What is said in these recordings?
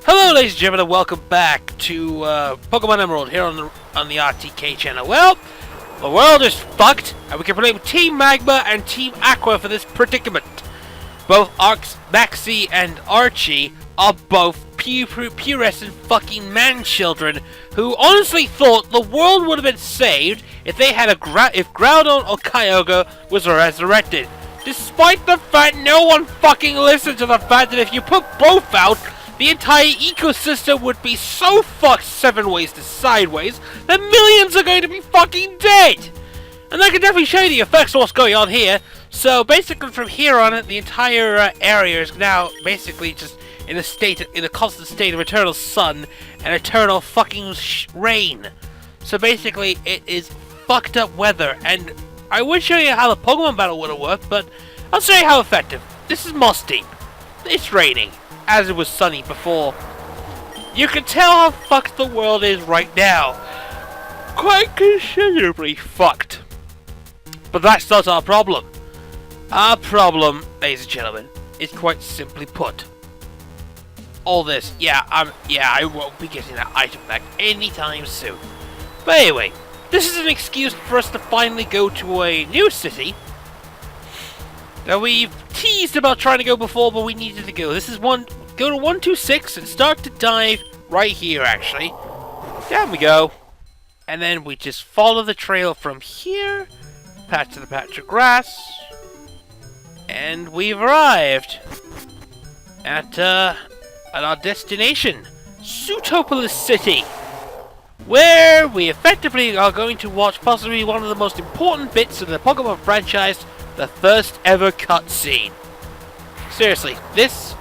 Hello, ladies and gentlemen, and welcome back to Pokemon Emerald here on the RTK channel. Well, the world is fucked, and we can blame Team Magma and Team Aqua for this predicament. Both Maxie and Archie are both pubescent fucking man-children who honestly thought the world would have been saved if they had if Groudon or Kyogre was resurrected. Despite the fact no one fucking listened to the fact that if you put both out, the entire ecosystem would be so fucked 7 ways to sideways that millions are going to be fucking dead! And I can definitely show you the effects of what's going on here. So basically from here on the entire area is now basically just in a constant state of eternal sun and eternal fucking rain. So basically it is fucked up weather, and I would show you how the Pokemon battle would have worked, but I'll show you how effective. This is Moss Deep. It's raining, as it was sunny before. You can tell how fucked the world is right now. Quite considerably fucked. But that's not our problem. Our problem, ladies and gentlemen, is quite simply put. All this, I won't be getting that item back anytime soon. But anyway, this is an excuse for us to finally go to a new city that we've teased about trying to go before, but we needed to go. This is go to 126 and start to dive right here, actually. Down we go. And then we just follow the trail from here, past to the patch of grass, and we've arrived at our destination, Sootoopolis City, where we effectively are going to watch possibly one of the most important bits of the Pokemon franchise, the first ever cutscene. Seriously, this,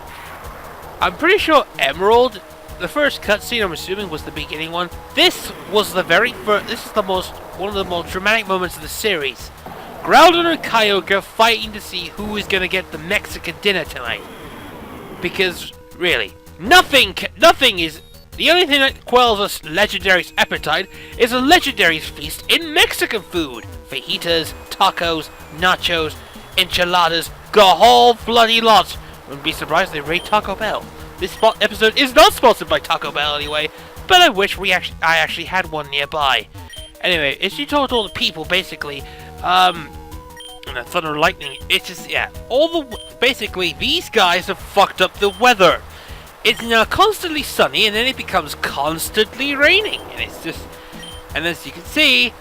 I'm pretty sure Emerald, the first cutscene I'm assuming was the beginning one. This was the very first, this is one of the most dramatic moments of the series. Groudon and Kyogre fighting to see who is going to get the Mexican dinner tonight. Because, really, nothing is... The only thing that quells a legendary's appetite is a legendary's feast in Mexican food. Fajitas, tacos, nachos, enchiladas, the whole bloody lot. Wouldn't be surprised if they rate Taco Bell. This episode is not sponsored by Taco Bell anyway, but I wish I actually had one nearby. Anyway, as you told all the people, basically, and the thunder and lightning, it's just, basically, these guys have fucked up the weather. It's now constantly sunny, and then it becomes constantly raining, and it's just, and as you can see,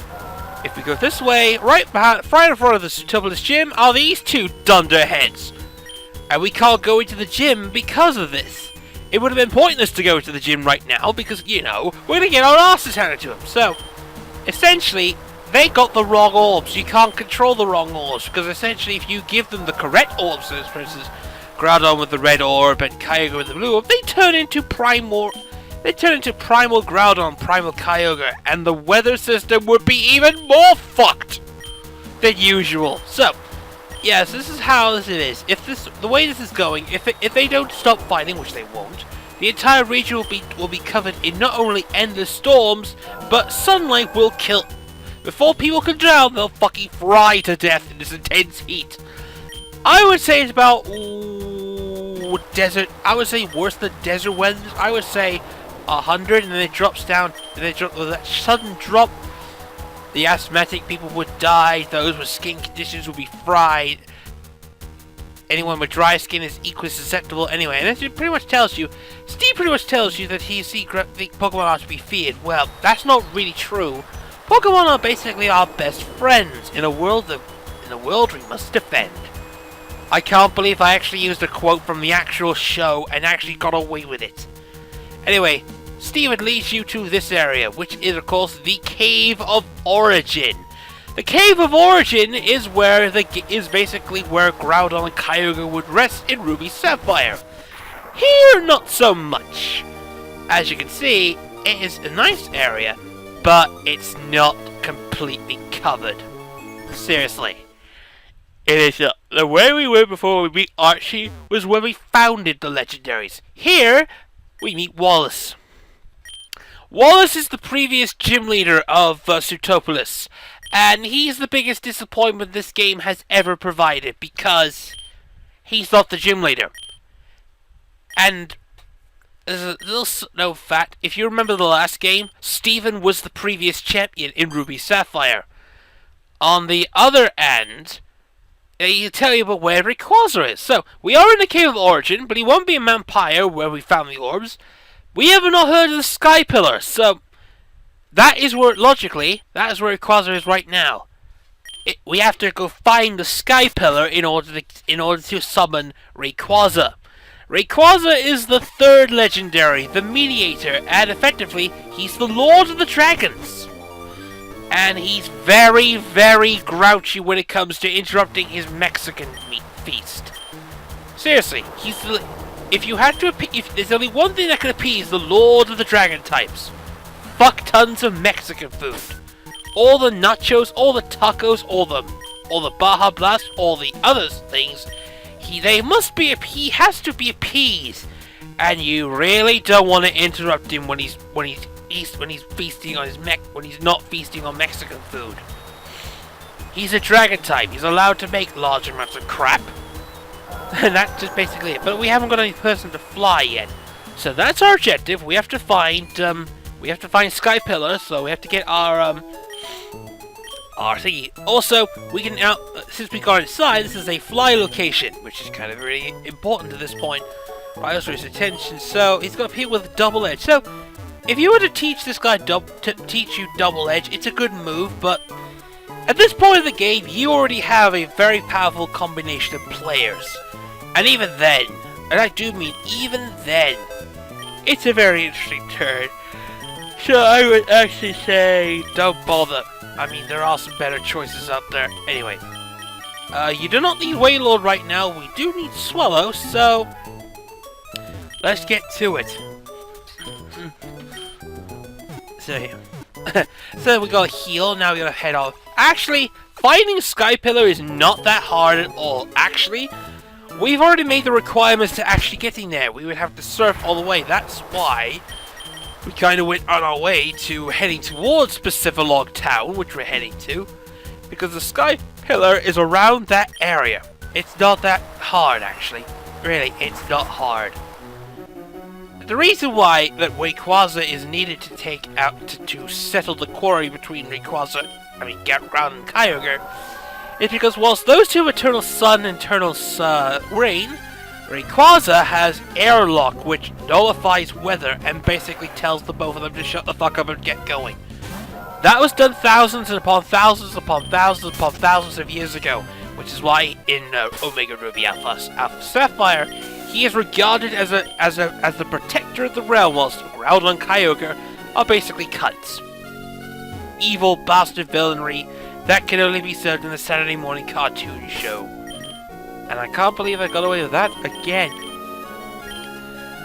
if we go this way, right in front of the Sootoopolis gym are these two dunderheads, and we can't go into the gym because of this. It would have been pointless to go into the gym right now, because, you know, we're gonna get our asses handed to them, so, essentially, they got the wrong orbs. You can't control the wrong orbs, because essentially if you give them the correct orbs, so for instance, Groudon with the red orb and Kyogre with the blue orb, they turn into primal Groudon, primal Kyogre, and the weather system would be even more fucked than usual. So, yes, this is how this is. The way this is going, if they don't stop fighting, which they won't, the entire region will be covered in not only endless storms, but sunlight will kill. Before people can drown, they'll fucking fry to death in this intense heat. I would say it's about desert. I would say worse than desert weather. I would say 100, and then it drops down. And then with that sudden drop, the asthmatic people would die. Those with skin conditions would be fried. Anyone with dry skin is equally susceptible. Anyway, and it pretty much tells you. Steve pretty much tells you that the Pokemon are to be feared. Well, that's not really true. Pokemon are basically our best friends in a world we must defend. I can't believe I actually used a quote from the actual show and actually got away with it. Anyway, Steven leads you to this area, which is of course the Cave of Origin. The Cave of Origin is basically where Groudon and Kyogre would rest in Ruby Sapphire. Here, not so much. As you can see, it is a nice area, but it's not completely covered. Seriously. It is the way we were before we meet Archie was when we founded the legendaries. Here, we meet Wallace. Wallace is the previous gym leader of Sootoopolis, and he's the biggest disappointment this game has ever provided because he's not the gym leader. And There's a little no fact. If you remember the last game, Steven was the previous champion in Ruby Sapphire. On the other end, he tell you about where Rayquaza is. So, we are in the Cave of Origin, but he won't be in Mount Pyre where we found the orbs. We have not heard of the Sky Pillar, so that is where, logically, that is where Rayquaza is right now. We have to go find the Sky Pillar in order to summon Rayquaza. Rayquaza is the third legendary, the mediator, and effectively, he's the Lord of the Dragons. And he's very, very grouchy when it comes to interrupting his Mexican meat feast. Seriously, if there's only one thing that can appease the Lord of the Dragon types, fuck tons of Mexican food. All the nachos, all the tacos, all the Baja Blast, all the other things, he has to be appeased, and you really don't want to interrupt him when he's feasting on when he's not feasting on Mexican food. He's a dragon type. He's allowed to make large amounts of crap, and that's just basically it. But we haven't got any person to fly yet, so that's our objective. We have to find Sky Pillar, so we have to get our thingy. Also, we can now, since we got inside, this is a fly location, which is kind of really important to this point. Right, also his attention. So he's got people with double edge. So if you were to teach this guy teach you double edge, it's a good move. But at this point of the game, you already have a very powerful combination of players, and even then, and I do mean even then, it's a very interesting turn. So I would actually say don't bother. I mean, there are some better choices out there. Anyway, you do not need Wailord right now. We do need Swallow, so let's get to it. So here. So we gotta heal, now we gotta head off. Actually, finding Sky Pillar is not that hard at all. Actually, we've already made the requirements to actually getting there. We would have to surf all the way. That's why we kind of went on our way to heading towards Pacific Town, which we're heading to, because the Sky Pillar is around that area. It's not that hard, actually. Really, it's not hard. The reason why that Rayquaza is needed to take out to settle the quarry between Ground and Kyogre is because whilst those two Eternal Sun and Eternal Rain, Rayquaza has airlock, which nullifies weather and basically tells the both of them to shut the fuck up and get going. That was done thousands upon thousands upon thousands upon thousands of years ago, which is why in Omega Ruby Alpha Sapphire, he is regarded as the protector of the realm, whilst Groudon and Kyogre are basically cunts. Evil bastard villainy that can only be served in the Saturday morning cartoon show. And I can't believe I got away with that again.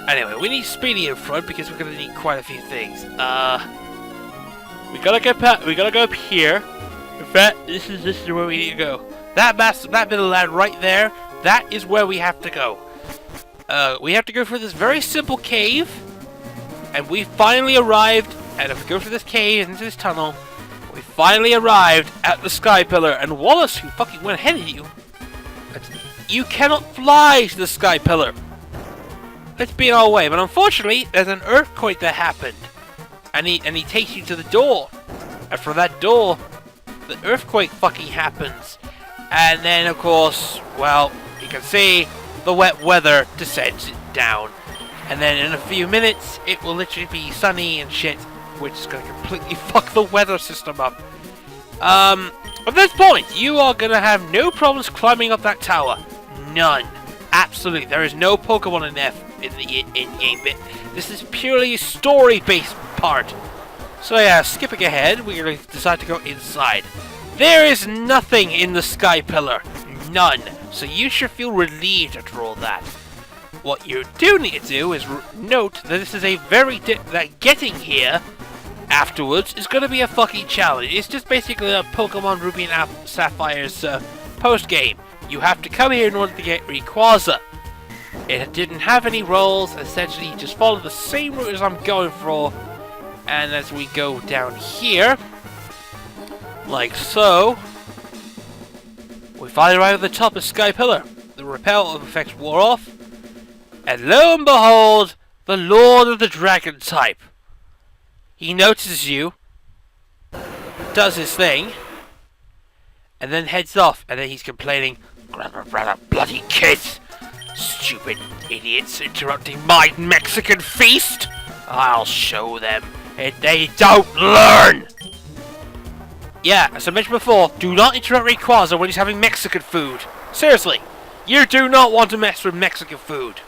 Anyway, we need Speedy in front because we're gonna need quite a few things. We gotta go up here. In fact, this is where we need to go. That bit of land right there, that is where we have to go. We have to go through this very simple cave, and we finally arrived. And if we go through this cave into this tunnel, we finally arrived at the Sky Pillar. And Wallace, who fucking went ahead of you, you cannot fly to the Sky Pillar. Let's be in our way. But unfortunately, there's an earthquake that happened, and he takes you to the door. And from that door, the earthquake fucking happens. And then, of course, well, you can see the wet weather descends down. And then in a few minutes, it will literally be sunny and shit, which is going to completely fuck the weather system up. At this point, you are going to have no problems climbing up that tower. None. Absolutely. There is no Pokemon in there in the in-game bit. This is purely a story-based part. So yeah, skipping ahead, we're going to decide to go inside. There is nothing in the Sky Pillar. None. So you should feel relieved after all that. What you do need to do is note that this is a that getting here afterwards is going to be a fucking challenge. It's just basically a Pokemon Ruby and Sapphire's post-game. You have to come here in order to get Rayquaza. It didn't have any rolls. Essentially, you just follow the same route as I'm going for. And as we go down here, like so, we finally arrive at the top of Sky Pillar. The repel effects wore off, and lo and behold, the Lord of the Dragon type. He notices you, does his thing, and then heads off, and then he's complaining, bloody kids! Stupid idiots interrupting my Mexican feast! I'll show them if they don't learn! Yeah, as I mentioned before, do not interrupt Rayquaza when he's having Mexican food. Seriously, you do not want to mess with Mexican food.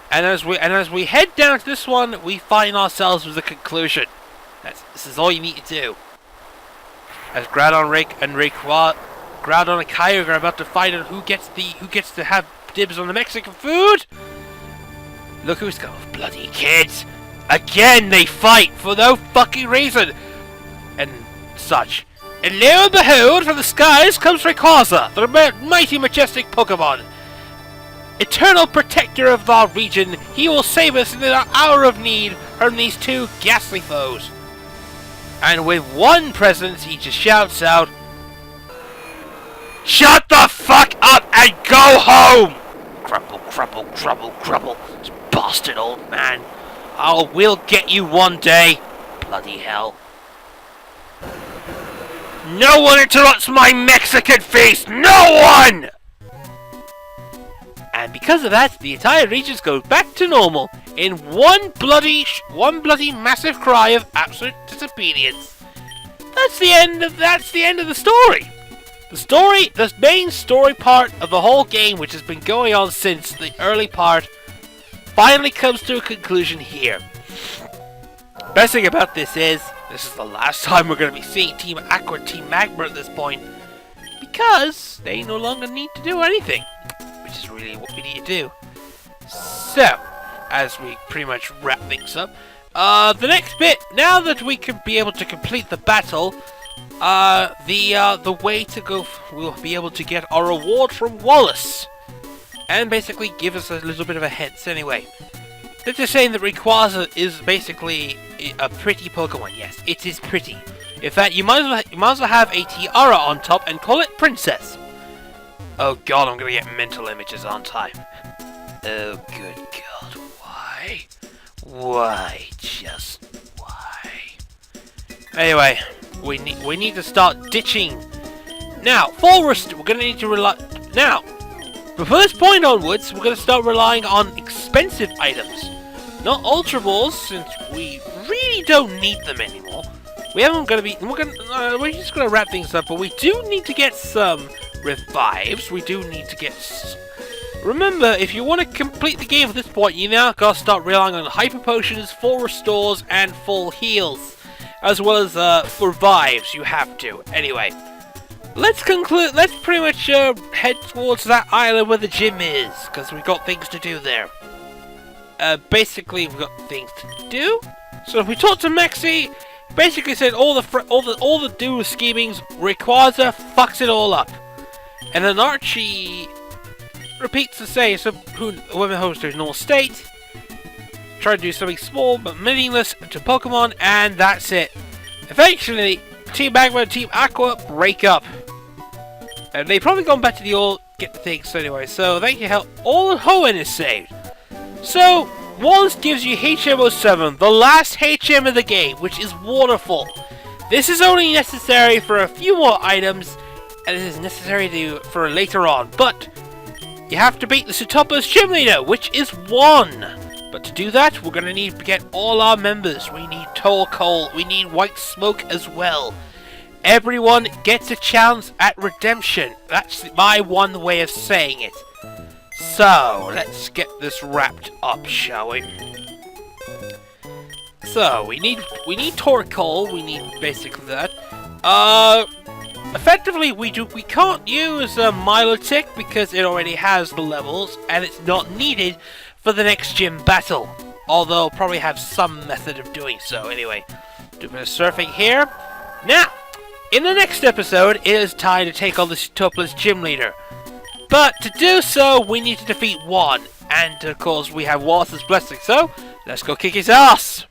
And as we head down to this one, we find ourselves with a conclusion. This is all you need to do. As Groudon and Kyogre are about to find out who gets to have dibs on the Mexican food. Look who's got bloody kids. Again, they fight for no fucking reason. And such. And lo and behold, from the skies comes Rayquaza, the mighty majestic Pokemon. Eternal protector of our region, he will save us in our hour of need from these two ghastly foes. And with one presence, he just shouts out, "Shut the fuck up and go home!" Crumble, crumble, crumble, crumble. This bastard old man. We'll get you one day. Bloody hell. No one interrupts my Mexican feast! No one! And because of that, the entire region goes back to normal in one bloody massive cry of absolute disobedience. That's the end of the story. The main story part of the whole game, which has been going on since the early part, finally comes to a conclusion here. Best thing about this is the last time we're going to be seeing Team Aqua, Team Magma at this point, because they no longer need to do anything, which is really what we need to do. So, as we pretty much wrap things up, the next bit, now that we can be able to complete the battle, the way to go, we'll be able to get our reward from Wallace, and basically give us a little bit of a hint anyway. They're just saying that Rayquaza is basically a pretty Pokemon. Yes, it is pretty. In fact, you might as well have a tiara on top and call it Princess. Oh god, I'm gonna get mental images, aren't I? Oh good god, why? Why? Just why? Anyway, we need to start ditching. Now, we're gonna need to rely. Now, from this point onwards, we're gonna start relying on expensive items. Not Ultra Balls, since we really don't need them anymore. We're just gonna wrap things up, but we do need to get some revives. We do need to get. Remember, if you want to complete the game at this point, you now gotta start relying on Hyper Potions, full restores, and full heals, as well as revives. You have to. Anyway, let's conclude. Let's pretty much head towards that island where the gym is, because we've got things to do there. Basically, we've got things to do. So if we talk to Maxi, basically said all the do schemings, Rayquaza fucks it all up, and then Archie repeats the same. So women host their normal state, try to do something small but meaningless to Pokemon, and that's it. Eventually, Team Magma and Team Aqua break up, and they've probably gone back to the old get the things anyway. So thank you, help. All of Hoenn is saved. So, Wallace gives you HM07, the last HM of the game, which is Waterfall. This is only necessary for a few more items, and it is necessary for later on, but you have to beat the Sootoopolis Gym Leader, which is 1. But to do that, we're going to need to get all our members. We need Torkoal, we need White Smoke as well. Everyone gets a chance at redemption. That's my one way of saying it. So, let's get this wrapped up, shall we? So, we need Torkoal, we need basically that. Effectively, we can't use Milotic because it already has the levels, and it's not needed for the next gym battle. Although, probably have some method of doing so. Anyway, do a bit of surfing here. Now, in the next episode, it is time to take on the Sootoopolis Gym Leader. But to do so, we need to defeat 1, and of course we have Wallace's blessing, so let's go kick his ass!